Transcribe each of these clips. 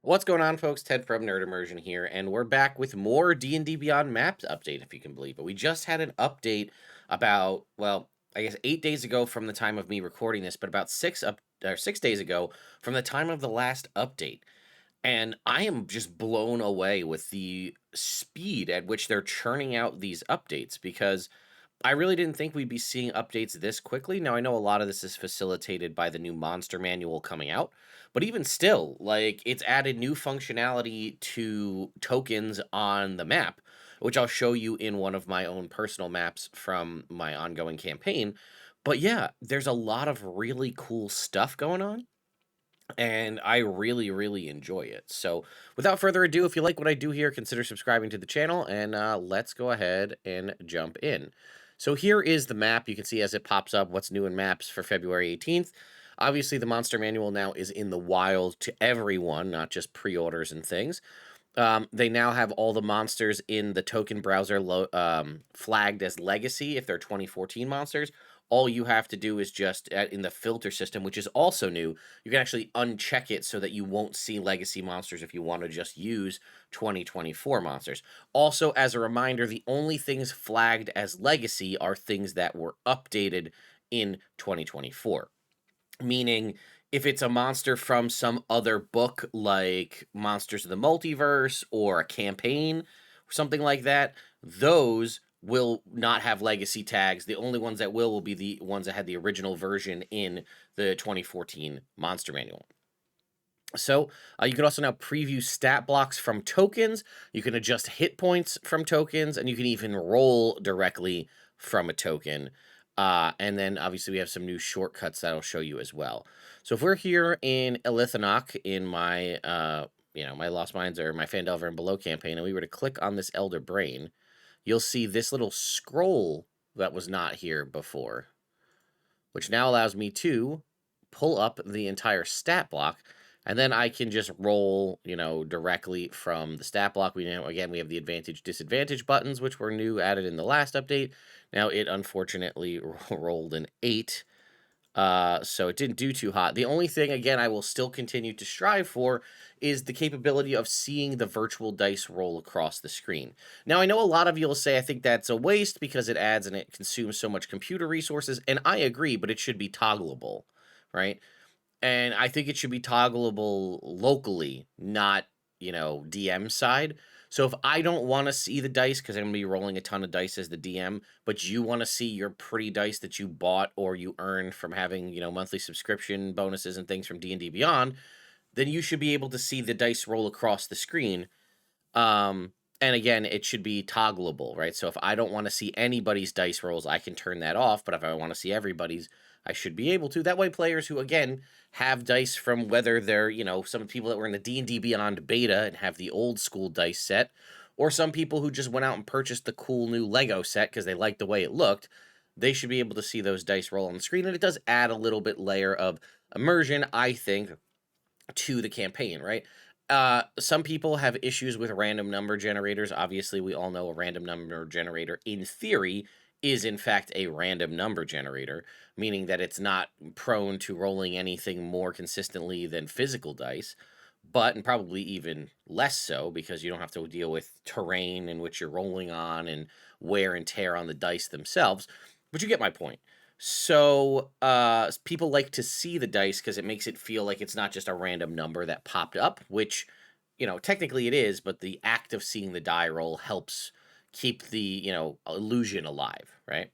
What's going on, folks? Ted from Nerd Immersion here, and we're back with more D&D Beyond Maps update, if you can believe it. We just had an update about, well, I guess 8 days ago from the time of me recording this, but about 6 days ago from the time of the last update. And I am just blown away with the speed at which they're churning out these updates because I really didn't think we'd be seeing updates this quickly. Now, I know a lot of this is facilitated by the new monster manual coming out, but even still, like, it's added new functionality to tokens on the map, which I'll show you in one of my own personal maps from my ongoing campaign. But yeah, there's a lot of really cool stuff going on, and I really, really enjoy it. So, without further ado, if you like what I do here, consider subscribing to the channel, and let's go ahead and jump in. So here is the map. You can see as it pops up what's new in maps for February 18th. Obviously, the monster manual now is in the wild to everyone, not just pre-orders and things. They now have all the monsters in the token browser flagged as legacy if they're 2014 monsters. All you have to do is just in the filter system, which is also new, you can actually uncheck it so that you won't see legacy monsters if you want to just use 2024 monsters. Also, as a reminder, the only things flagged as legacy are things that were updated in 2024. Meaning, if it's a monster from some other book like Monsters of the Multiverse or a campaign or something like that, those will not have legacy tags. The only ones that will be the ones that had the original version in the 2014 Monster Manual. So you can also now preview stat blocks from tokens. You can adjust hit points from tokens, and you can even roll directly from a token. And then obviously we have some new shortcuts that I'll show you as well. So if we're here in Elithanok in my, my Lost Mines or my Phandelver and Below campaign, and we were to click on this Elder Brain, you'll see this little scroll that was not here before, which now allows me to pull up the entire stat block, and then I can just roll, directly from the stat block. We have the advantage, disadvantage buttons, which were new, added in the last update. Now it unfortunately rolled an 8, so it didn't do too hot. The only thing, again, I will still continue to strive for is the capability of seeing the virtual dice roll across the screen. Now, I know a lot of you will say I think that's a waste because it adds and it consumes so much computer resources, and I agree, but it should be toggleable, right? And I think it should be toggleable locally, not, DM side. So if I don't want to see the dice, because I'm going to be rolling a ton of dice as the DM, but you want to see your pretty dice that you bought or you earned from having, monthly subscription bonuses and things from D&D Beyond, then you should be able to see the dice roll across the screen. And again, it should be toggleable, right? So if I don't want to see anybody's dice rolls, I can turn that off. But if I want to see everybody's, I should be able to. That way, players who, again, have dice from whether they're, some people that were in the D&D Beyond beta and have the old school dice set, or some people who just went out and purchased the cool new Lego set because they liked the way it looked, they should be able to see those dice roll on the screen. And it does add a little bit layer of immersion, I think, to the campaign, right? Some people have issues with random number generators. Obviously, we all know a random number generator, in theory, is in fact a random number generator, meaning that it's not prone to rolling anything more consistently than physical dice, and probably even less so because you don't have to deal with terrain in which you're rolling on and wear and tear on the dice themselves. But you get my point. So people like to see the dice because it makes it feel like it's not just a random number that popped up, which, technically it is, but the act of seeing the die roll helps keep the, illusion alive, right?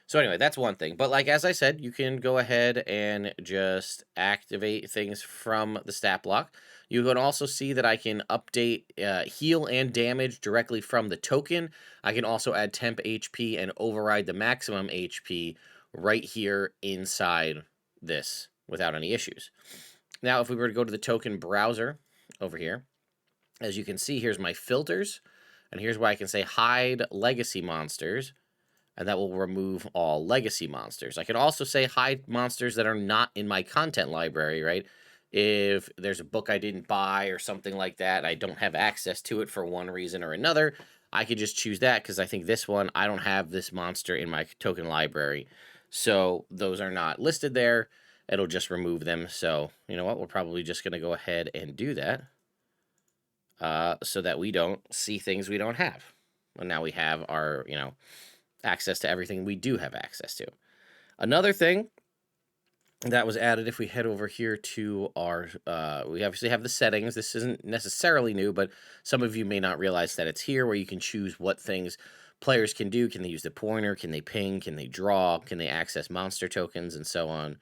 So anyway, that's one thing. But like, as I said, you can go ahead and just activate things from the stat block. You can also see that I can update heal and damage directly from the token. I can also add temp HP and override the maximum HP right here inside this without any issues. Now, if we were to go to the token browser over here, as you can see, here's my filters, and here's where I can say hide legacy monsters, and that will remove all legacy monsters. I can also say hide monsters that are not in my content library, right? If there's a book I didn't buy or something like that, and I don't have access to it for one reason or another, I could just choose that because I think this one, I don't have this monster in my token library. So those are not listed there. It'll just remove them. So you know what? We're probably just going to go ahead and do that. so that we don't see things we don't have. Well, now we have our, access to everything we do have access to. Another thing that was added, if we head over here to our, we obviously have the settings. This isn't necessarily new, but some of you may not realize that it's here, where you can choose what things players can do. Can they use the pointer? Can they ping? Can they draw? Can they access monster tokens, and so on?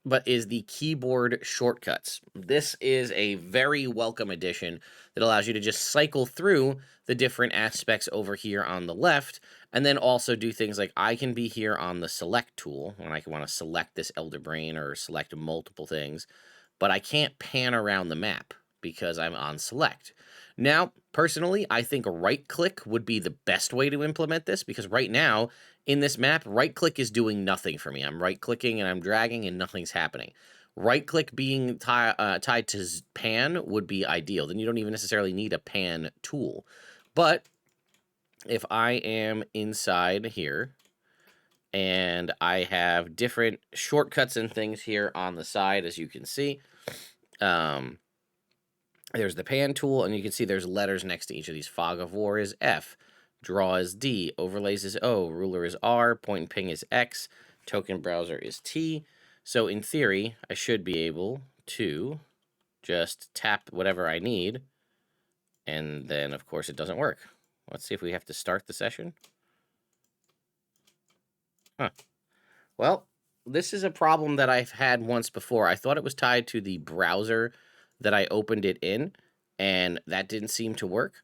But is the keyboard shortcuts. This is a very welcome addition that allows you to just cycle through the different aspects over here on the left, and then also do things like I can be here on the select tool when I want to select this Elder Brain or select multiple things, but I can't pan around the map because I'm on select. Now, personally, I think right click would be the best way to implement this, because right now in this map, right click is doing nothing for me. I'm right clicking and I'm dragging and nothing's happening. Right click being tied to pan would be ideal. Then you don't even necessarily need a pan tool. But if I am inside here and I have different shortcuts and things here on the side, as you can see, there's the pan tool, and you can see there's letters next to each of these. Fog of War is F, Draw is D, Overlays is O, Ruler is R, Point and Ping is X, Token Browser is T. So in theory, I should be able to just tap whatever I need, and then, of course, it doesn't work. Let's see if we have to start the session. Huh. Well, this is a problem that I've had once before. I thought it was tied to the browser that I opened it in, and that didn't seem to work.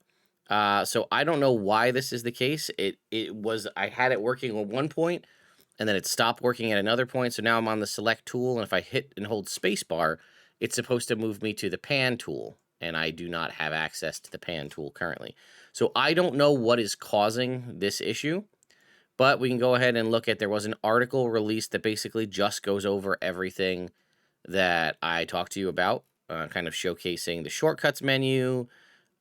So I don't know why this is the case. I had it working at one point, and then it stopped working at another point. So now I'm on the select tool, and if I hit and hold spacebar, it's supposed to move me to the pan tool, and I do not have access to the pan tool currently. So I don't know what is causing this issue. But we can go ahead and look at, there was an article released that basically just goes over everything that I talked to you about, kind of showcasing the shortcuts menu,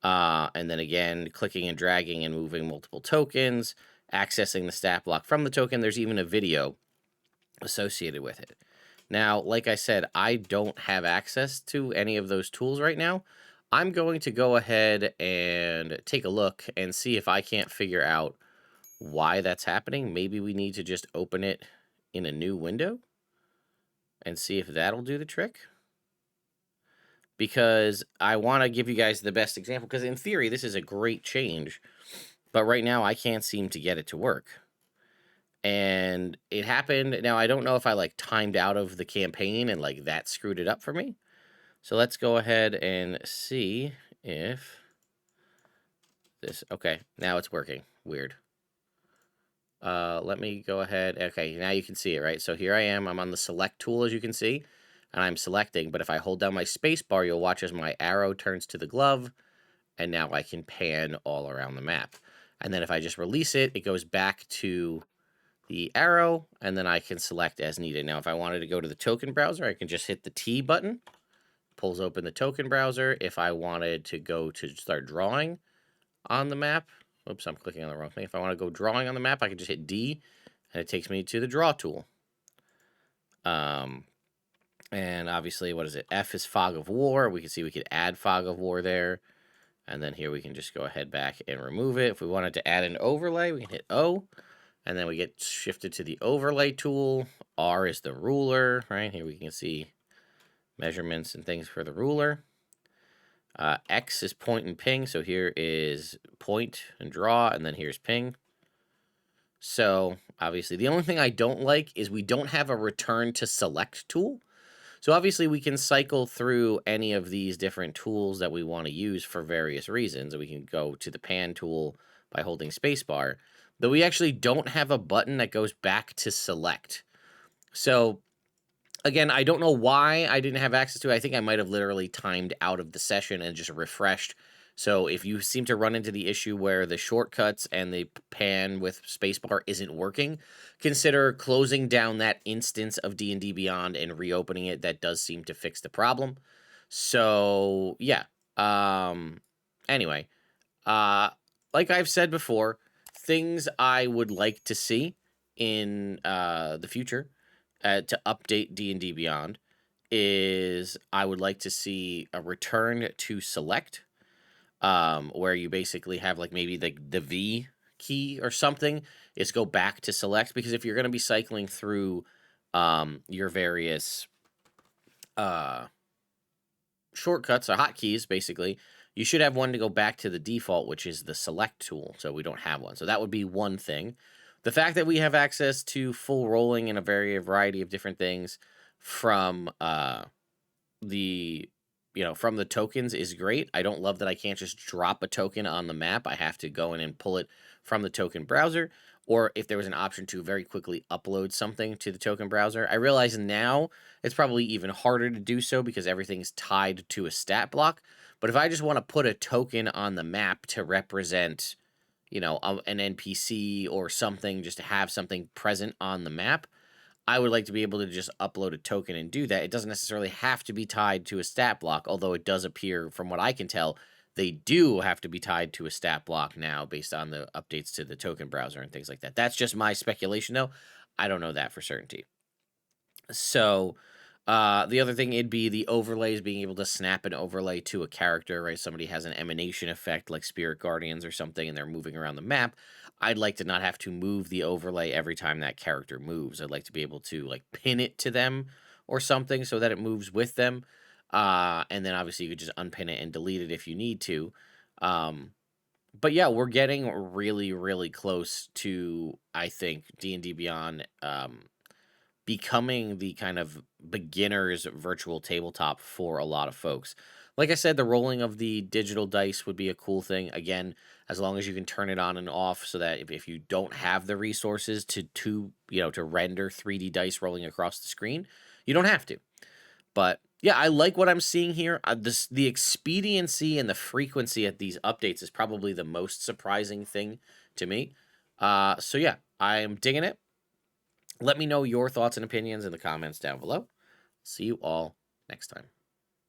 and then again, clicking and dragging and moving multiple tokens, accessing the stat block from the token. There's even a video associated with it. Now, like I said, I don't have access to any of those tools right now. I'm going to go ahead and take a look and see if I can't figure out why that's happening. Maybe we need to just open it in a new window and see if that'll do the trick. Because I want to give you guys the best example, because in theory, this is a great change, but right now I can't seem to get it to work. And it happened. Now, I don't know if I like timed out of the campaign and like that screwed it up for me. So let's go ahead and see if this, okay, now it's working. Weird. Let me go ahead. Okay, now you can see it, right? So here I am. I'm on the select tool, as you can see, and I'm selecting. But if I hold down my space bar, you'll watch as my arrow turns to the glove, and now I can pan all around the map. And then if I just release it, it goes back to the arrow, and then I can select as needed. Now, if I wanted to go to the token browser, I can just hit the T button, pulls open the token browser. If I wanted to go to start drawing on the map, oops, I'm clicking on the wrong thing. If I want to go drawing on the map, I can just hit D, and it takes me to the draw tool. And obviously, what is it? F is Fog of War. We can see we could add Fog of War there. And then here we can just go ahead back and remove it. If we wanted to add an overlay, we can hit O. And then we get shifted to the overlay tool. R is the ruler, right? Here we can see measurements and things for the ruler. X is point and ping. So here is point and draw, and then here's ping. So obviously the only thing I don't like is we don't have a return to select tool. So obviously we can cycle through any of these different tools that we want to use for various reasons. We can go to the pan tool by holding spacebar, though we actually don't have a button that goes back to select. So again, I don't know why I didn't have access to it. I think I might have literally timed out of the session and just refreshed. So if you seem to run into the issue where the shortcuts and the pan with spacebar isn't working, consider closing down that instance of D&D Beyond and reopening it. That does seem to fix the problem. So yeah. Anyway, like I've said before, things I would like to see in the future to update D&D Beyond is I would like to see a return to select. where you basically have like maybe the V key or something, is go back to select, because if you're going to be cycling through your various uh, shortcuts or hotkeys, basically, you should have one to go back to the default, which is the select tool. So we don't have one. So that would be one thing. The fact that we have access to full rolling and a variety of different things from the from the tokens is great. I don't love that I can't just drop a token on the map. I have to go in and pull it from the token browser, or if there was an option to very quickly upload something to the token browser. I realize now it's probably even harder to do so because everything's tied to a stat block. But if I just want to put a token on the map to represent, an NPC or something, just to have something present on the map, I would like to be able to just upload a token and do that. It doesn't necessarily have to be tied to a stat block, although it does appear, from what I can tell, they do have to be tied to a stat block now based on the updates to the token browser and things like that. That's just my speculation, though. I don't know that for certainty. So, the other thing, it'd be the overlays, being able to snap an overlay to a character, right? Somebody has an emanation effect like Spirit Guardians or something, and they're moving around the map. I'd like to not have to move the overlay every time that character moves. I'd like to be able to like pin it to them or something so that it moves with them. And then obviously you could just unpin it and delete it if you need to. But yeah, we're getting really, really close to, I think, D&D Beyond becoming the kind of beginner's virtual tabletop for a lot of folks. Like I said, the rolling of the digital dice would be a cool thing. Again, as long as you can turn it on and off, so that if you don't have the resources to render 3D dice rolling across the screen, you don't have to. But yeah, I like what I'm seeing here. The expediency and the frequency at these updates is probably the most surprising thing to me. So yeah, I'm digging it. Let me know your thoughts and opinions in the comments down below. See you all next time.